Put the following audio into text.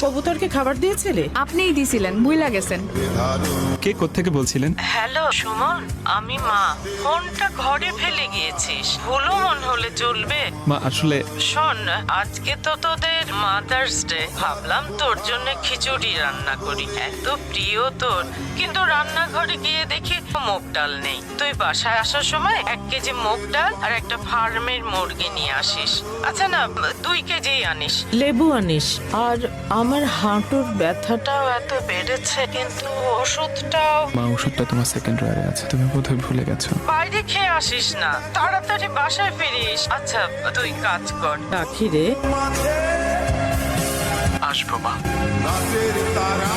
কবুতরকে খাবার দিয়েছিলে? আপনিই দিছিলেন, বুইলা গেছেন। কে কোত্থেকে বলছিলেন? হ্যালো সুমন, আমি মা। ফোনটা ঘরে ফেলে গিয়েছিস, ভুলো মন হলে চলবে? মা আসলে শোন, আজকে তো তোদের মাদার্স ডে, ভাবলাম তোর জন্য খিচুড়ি রান্না করি, এত প্রিয় তোর। কিন্তু রান্নাঘরে গিয়ে দেখি মুগ ডাল নেই। তুই বাসায় আসার সময় 1 কেজি মুগ ডাল আর একটা ফার্মের মুরগি নিয়ে আসিস। আচ্ছা না, 2 কেজি আনিস। লেবু আনিস। আর আমার হাঁটুর ব্যথাটাও এত বেড়েছে, কিন্তু ওষুধটাও। মা ওষুধটা তোমার সেকেন্ড ড্রয়ারে আছে, তুমি বোধহয় ভুলে গেছো। বাইরে খেয়ে আসিস না, তাড়াতাড়ি বাসায় ফিরিস। আচ্ছা তুই কাজ কর। রাখি রে। আসবো মা। রাতের তারা